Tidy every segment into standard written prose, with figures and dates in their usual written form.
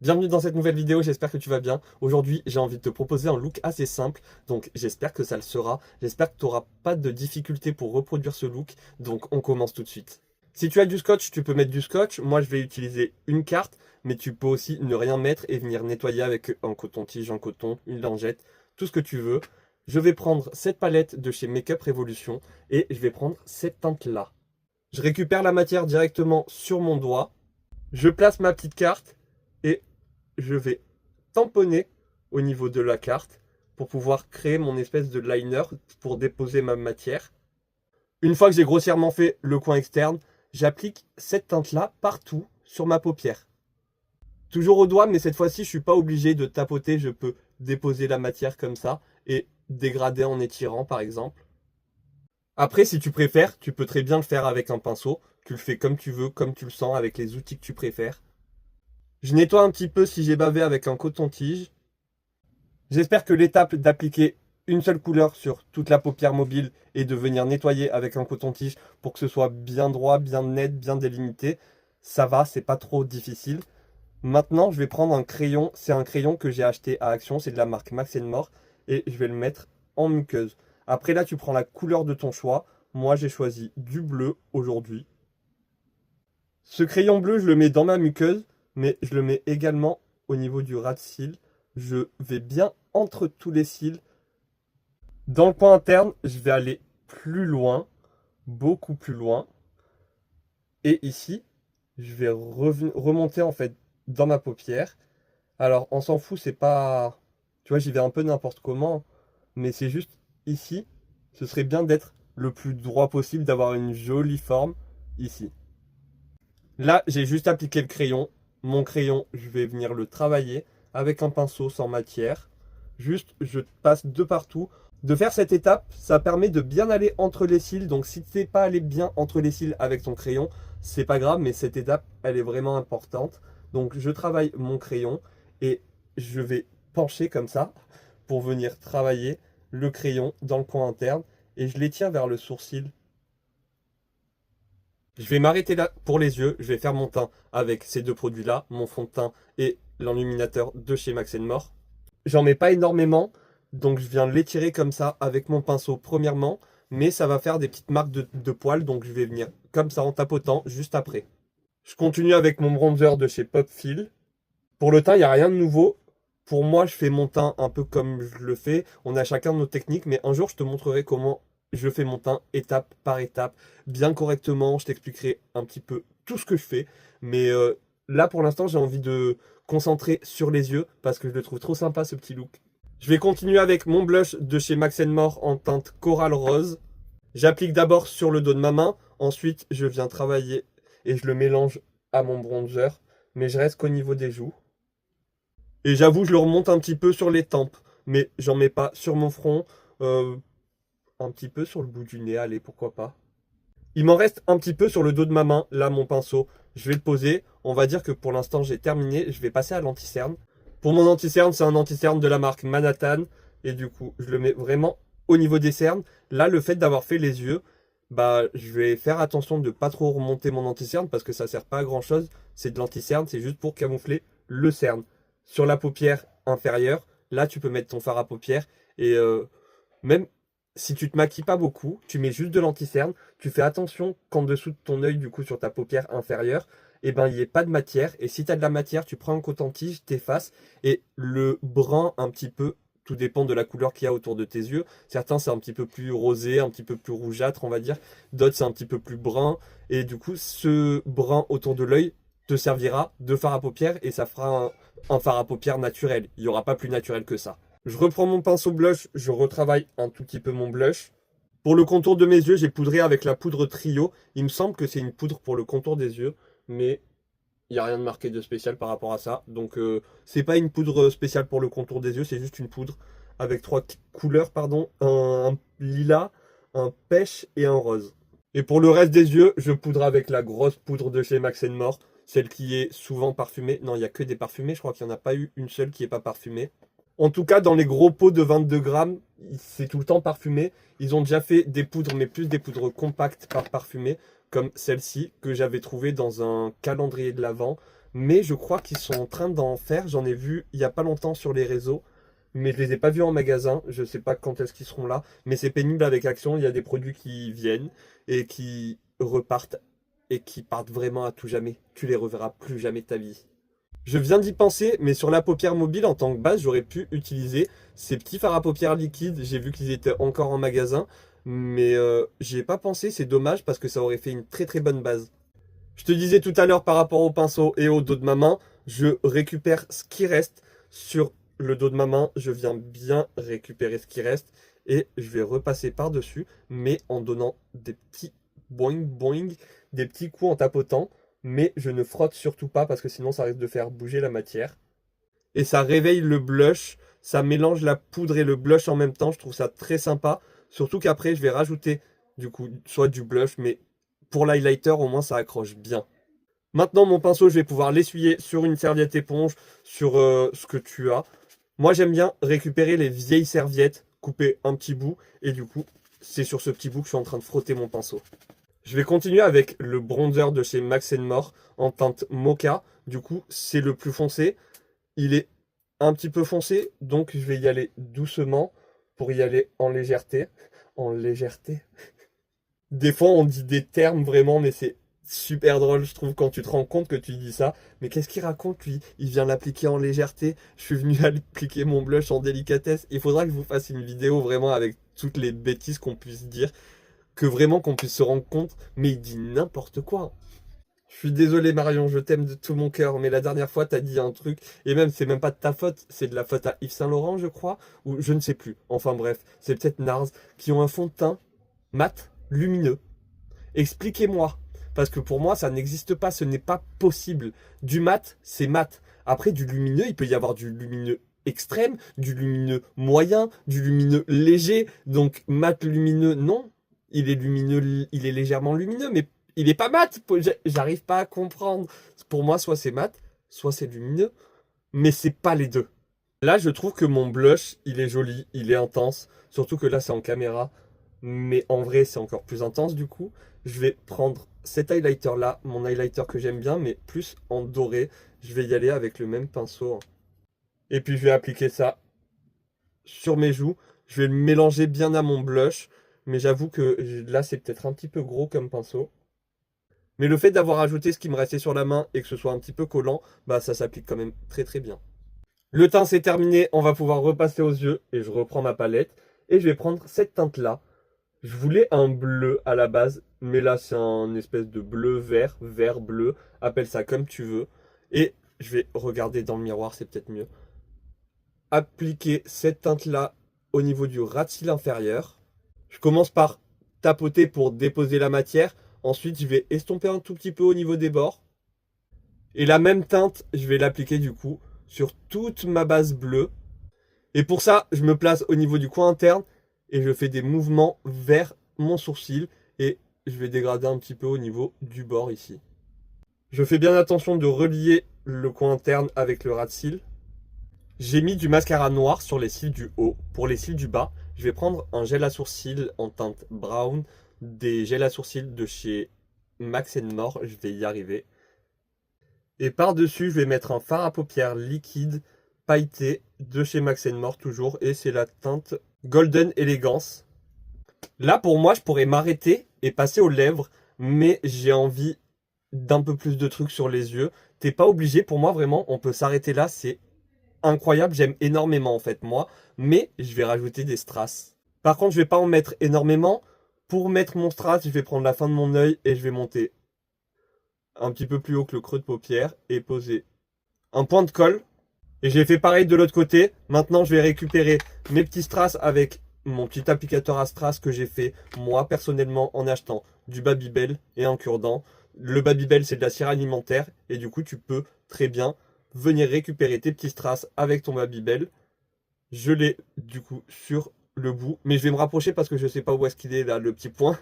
Bienvenue dans cette nouvelle vidéo, j'espère que tu vas bien. Aujourd'hui, j'ai envie de te proposer un look assez simple, donc j'espère que ça le sera. J'espère que tu n'auras pas de difficulté pour reproduire ce look, donc on commence tout de suite. Si tu as du scotch, tu peux mettre du scotch. Moi, je vais utiliser une carte, mais tu peux aussi ne rien mettre et venir nettoyer avec un coton-tige, un coton, une lingette, tout ce que tu veux. Je vais prendre cette palette de chez Makeup Revolution et je vais prendre cette teinte-là. Je récupère la matière directement sur mon doigt. Je place ma petite carte et je vais tamponner au niveau de la carte pour pouvoir créer mon espèce de liner pour déposer ma matière. Une fois que j'ai grossièrement fait le coin externe, j'applique cette teinte-là partout sur ma paupière. Toujours au doigt, mais cette fois-ci, je ne suis pas obligé de tapoter, je peux déposer la matière comme ça et dégrader en étirant par exemple. Après, si tu préfères, tu peux très bien le faire avec un pinceau. Tu le fais comme tu veux, comme tu le sens, avec les outils que tu préfères. Je nettoie un petit peu si j'ai bavé avec un coton-tige. J'espère que l'étape d'appliquer une seule couleur sur toute la paupière mobile et de venir nettoyer avec un coton-tige pour que ce soit bien droit, bien net, bien délimité, ça va, c'est pas trop difficile. Maintenant, je vais prendre un crayon. C'est un crayon que j'ai acheté à Action, c'est de la marque Max More et je vais le mettre en muqueuse. Après là, tu prends la couleur de ton choix. Moi, j'ai choisi du bleu aujourd'hui. Ce crayon bleu, je le mets dans ma muqueuse, mais je le mets également au niveau du ras de cils. Je vais bien entre tous les cils. Dans le coin interne, je vais aller plus loin, beaucoup plus loin. Et ici, je vais remonter en fait dans ma paupière. Alors, on s'en fout, c'est pas... Tu vois, j'y vais un peu n'importe comment, mais c'est juste ici, ce serait bien d'être le plus droit possible, d'avoir une jolie forme ici. Là, j'ai juste appliqué le crayon. Mon crayon, je vais venir le travailler avec un pinceau sans matière. Juste, je passe de partout. De faire cette étape, ça permet de bien aller entre les cils. Donc, si tu n'es pas allé bien entre les cils avec ton crayon, c'est pas grave, mais cette étape, elle est vraiment importante. Donc, je travaille mon crayon et je vais pencher comme ça pour venir travailler le crayon dans le coin interne et je l'étire vers le sourcil. Je vais m'arrêter là pour les yeux. Je vais faire mon teint avec ces deux produits-là, mon fond de teint et l'enluminateur de chez Max More. J'en mets pas énormément, donc je viens l'étirer comme ça avec mon pinceau premièrement, mais ça va faire des petites marques de poils, donc je vais venir comme ça en tapotant juste après. Je continue avec mon bronzer de chez Pop Feel. Pour le teint, il n'y a rien de nouveau. Pour moi, je fais mon teint un peu comme je le fais. On a chacun nos techniques, mais un jour, je te montrerai comment je fais mon teint étape par étape, bien correctement. Je t'expliquerai un petit peu tout ce que je fais. Mais là, pour l'instant, j'ai envie de concentrer sur les yeux parce que je le trouve trop sympa, ce petit look. Je vais continuer avec mon blush de chez Max More en teinte coral rose. J'applique d'abord sur le dos de ma main. Ensuite, je viens travailler et je le mélange à mon bronzer. Mais je reste qu'au niveau des joues. Et j'avoue, je le remonte un petit peu sur les tempes, mais j'en mets pas sur mon front, euh, un petit peu sur le bout du nez, allez, pourquoi pas. Il m'en reste un petit peu sur le dos de ma main, là, mon pinceau. Je vais le poser. On va dire que pour l'instant, j'ai terminé. Je vais passer à l'anti-cerne. Pour mon anti-cerne, c'est un anti-cerne de la marque Manhattan. Et du coup, je le mets vraiment au niveau des cernes. Là, le fait d'avoir fait les yeux, bah, je vais faire attention de ne pas trop remonter mon anti-cerne parce que ça sert pas à grand chose. C'est de l'anti-cerne, c'est juste pour camoufler le cerne. Sur la paupière inférieure, là, tu peux mettre ton fard à paupières et même si tu te maquilles pas beaucoup, tu mets juste de l'anti-cerne, tu fais attention qu'en dessous de ton œil, du coup, sur ta paupière inférieure, eh ben, il n'y ait pas de matière. Et si tu as de la matière, tu prends un coton-tige, t'effaces, et le brun un petit peu, tout dépend de la couleur qu'il y a autour de tes yeux. Certains, c'est un petit peu plus rosé, un petit peu plus rougeâtre, on va dire. D'autres, c'est un petit peu plus brun. Et du coup, ce brun autour de l'œil te servira de fard à paupières, et ça fera un fard à paupières naturel. Il n'y aura pas plus naturel que ça. Je reprends mon pinceau blush, je retravaille un tout petit peu mon blush. Pour le contour de mes yeux, j'ai poudré avec la poudre Trio. Il me semble que c'est une poudre pour le contour des yeux, mais il n'y a rien de marqué de spécial par rapport à ça. Donc c'est pas une poudre spéciale pour le contour des yeux, c'est juste une poudre avec trois couleurs, pardon, un lilas, un pêche et un rose. Et pour le reste des yeux, je poudre avec la grosse poudre de chez Max More, celle qui est souvent parfumée. Non, il n'y a que des parfumés, je crois qu'il n'y en a pas eu une seule qui n'est pas parfumée. En tout cas, dans les gros pots de 22 grammes, c'est tout le temps parfumé. Ils ont déjà fait des poudres, mais plus des poudres compactes par parfumé, comme celle-ci, que j'avais trouvée dans un calendrier de l'Avent. mais je crois qu'ils sont en train d'en faire. J'en ai vu il y a pas longtemps sur les réseaux, mais je les ai pas vus en magasin. Je sais pas quand est-ce qu'ils seront là, mais c'est pénible avec Action. Il y a des produits qui viennent et qui repartent et qui partent vraiment à tout jamais. Tu les reverras plus jamais de ta vie. Je viens d'y penser, mais sur la paupière mobile en tant que base, j'aurais pu utiliser ces petits fards à paupières liquides. J'ai vu qu'ils étaient encore en magasin, mais j'y ai pas pensé. C'est dommage parce que ça aurait fait une très très bonne base. Je te disais tout à l'heure par rapport au pinceau et au dos de ma main, je récupère ce qui reste sur le dos de ma main. Je viens bien récupérer ce qui reste et je vais repasser par-dessus, mais en donnant des petits boing boing, des petits coups en tapotant. Mais je ne frotte surtout pas parce que sinon ça risque de faire bouger la matière. Et ça réveille le blush, ça mélange la poudre et le blush en même temps. Je trouve ça très sympa. Surtout qu'après je vais rajouter du coup soit du blush, mais pour l'highlighter au moins ça accroche bien. Maintenant mon pinceau je vais pouvoir l'essuyer sur une serviette éponge, sur ce que tu as. Moi j'aime bien récupérer les vieilles serviettes, couper un petit bout et du coup c'est sur ce petit bout que je suis en train de frotter mon pinceau. Je vais continuer avec le bronzer de chez Max More en teinte mocha. Du coup, c'est le plus foncé. Il est un petit peu foncé, donc je vais y aller doucement pour y aller en légèreté. En légèreté. Des fois, on dit des termes vraiment, mais c'est super drôle, je trouve, quand tu te rends compte que tu dis ça. Mais qu'est-ce qu'il raconte, lui? Il vient l'appliquer en légèreté. Je suis venu appliquer mon blush en délicatesse. Il faudra que je vous fasse une vidéo vraiment avec toutes les bêtises qu'on puisse dire. Que vraiment qu'on puisse se rendre compte, mais il dit n'importe quoi. Je suis désolé Marion, je t'aime de tout mon cœur, mais la dernière fois t'as dit un truc, et même c'est même pas de ta faute, c'est de la faute à Yves Saint Laurent je crois, ou je ne sais plus, enfin bref, c'est peut-être Nars, qui ont un fond de teint mat, lumineux. Expliquez-moi, parce que pour moi ça n'existe pas, ce n'est pas possible. Du mat, c'est mat. Après du lumineux, il peut y avoir du lumineux extrême, du lumineux moyen, du lumineux léger, donc mat lumineux, non. Il est lumineux, il est légèrement lumineux, mais il est pas mat. J'arrive pas à comprendre. Pour moi, soit c'est mat, soit c'est lumineux, mais c'est pas les deux. Là, je trouve que mon blush, il est joli, il est intense. Surtout que là, c'est en caméra, mais en vrai, c'est encore plus intense du coup. Je vais prendre cet highlighter là, mon highlighter que j'aime bien, mais plus en doré. Je vais y aller avec le même pinceau. Et puis, je vais appliquer ça sur mes joues. Je vais le mélanger bien à mon blush. Mais j'avoue que là, c'est peut-être un petit peu gros comme pinceau. Mais le fait d'avoir ajouté ce qui me restait sur la main et que ce soit un petit peu collant, bah ça s'applique quand même très très bien. Le teint c'est terminé, on va pouvoir repasser aux yeux et je reprends ma palette. Et je vais prendre cette teinte-là. Je voulais un bleu à la base, mais là c'est un espèce de bleu vert, vert bleu, appelle ça comme tu veux. Et je vais regarder dans le miroir, c'est peut-être mieux. Appliquer cette teinte-là au niveau du ras de cils inférieur. Je commence par tapoter pour déposer la matière. Ensuite, je vais estomper un tout petit peu au niveau des bords. Et la même teinte, je vais l'appliquer du coup sur toute ma base bleue. Et pour ça, je me place au niveau du coin interne et je fais des mouvements vers mon sourcil. Et je vais dégrader un petit peu au niveau du bord ici. Je fais bien attention de relier le coin interne avec le ras de cils. J'ai mis du mascara noir sur les cils du haut. Pour les cils du bas, je vais prendre un gel à sourcils en teinte brown, des gels à sourcils de chez Max More, je vais y arriver. Et par-dessus, je vais mettre un fard à paupières liquide pailleté de chez Max More toujours, et c'est la teinte Golden Elegance. Là, pour moi, je pourrais m'arrêter et passer aux lèvres, mais j'ai envie d'un peu plus de trucs sur les yeux. T'es pas obligé, pour moi, vraiment, on peut s'arrêter là, c'est incroyable, j'aime énormément en fait moi, mais je vais rajouter des strass. Par contre, je vais pas en mettre énormément. Pour mettre mon strass, je vais prendre la fin de mon œil et je vais monter un petit peu plus haut que le creux de paupière et poser un point de colle. Et j'ai fait pareil de l'autre côté. Maintenant, je vais récupérer mes petits strass avec mon petit applicateur à strass que j'ai fait moi personnellement en achetant du Babybel et un cure-dent. Le Babybel, c'est de la cire alimentaire et du coup, tu peux très bien venir récupérer tes petits strass avec ton Babybel. Je l'ai du coup sur le bout, mais je vais me rapprocher parce que je sais pas où est-ce qu'il est là, le petit point.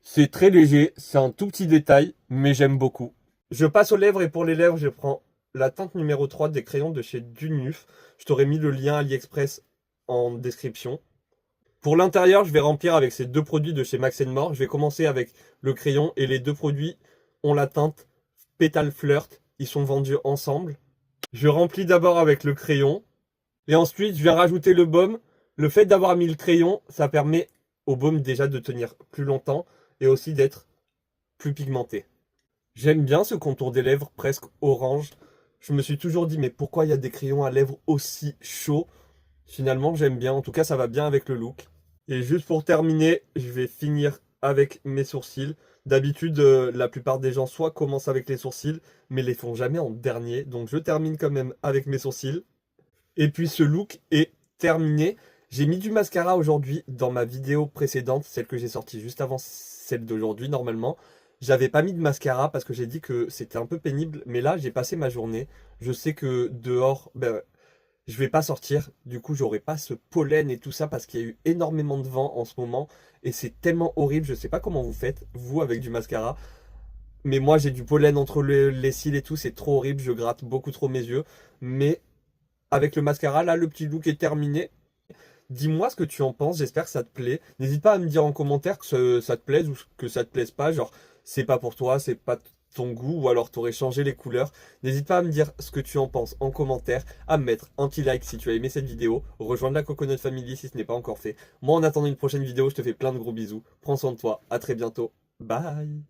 C'est très léger, c'est un tout petit détail, mais j'aime beaucoup. Je passe aux lèvres et pour les lèvres, je prends la teinte numéro 3 des crayons de chez Dunuf. Je t'aurais mis le lien AliExpress en description. Pour l'intérieur, je vais remplir avec ces deux produits de chez Max More. Je vais commencer avec le crayon et les deux produits ont la teinte Pétale Flirt ils sont vendus ensemble. Je remplis d'abord avec le crayon. Et ensuite, je viens rajouter le baume. Le fait d'avoir mis le crayon, ça permet au baume déjà de tenir plus longtemps et aussi d'être plus pigmenté. J'aime bien ce contour des lèvres presque orange. Je me suis toujours dit, mais pourquoi il y a des crayons à lèvres aussi chauds? Finalement, j'aime bien. En tout cas, ça va bien avec le look. Et juste pour terminer, je vais finir avec mes sourcils. D'habitude, la plupart des gens soit commencent avec les sourcils, mais les font jamais en dernier. Donc je termine quand même avec mes sourcils. Et puis ce look est terminé. J'ai mis du mascara aujourd'hui dans ma vidéo précédente, celle que j'ai sortie juste avant celle d'aujourd'hui normalement. J'avais pas mis de mascara parce que j'ai dit que c'était un peu pénible, mais là j'ai passé ma journée. Je sais que dehors, je vais pas sortir, du coup j'aurai pas ce pollen et tout ça parce qu'il y a eu énormément de vent en ce moment et c'est tellement horrible. Je sais pas comment vous faites, vous avec du mascara, mais moi j'ai du pollen entre les cils et tout, c'est trop horrible, je gratte beaucoup trop mes yeux. Mais avec le mascara, là le petit look est terminé. Dis-moi ce que tu en penses, j'espère que ça te plaît. N'hésite pas à me dire en commentaire que ça te plaise ou que ça te plaise pas, genre c'est pas pour toi, c'est pas ton goût ou alors t'aurais changé les couleurs. N'hésite pas à me dire ce que tu en penses en commentaire, à me mettre un petit like si tu as aimé cette vidéo, rejoindre la Coconut Family si ce n'est pas encore fait. Moi en attendant une prochaine vidéo, je te fais plein de gros bisous, prends soin de toi, à très bientôt, bye.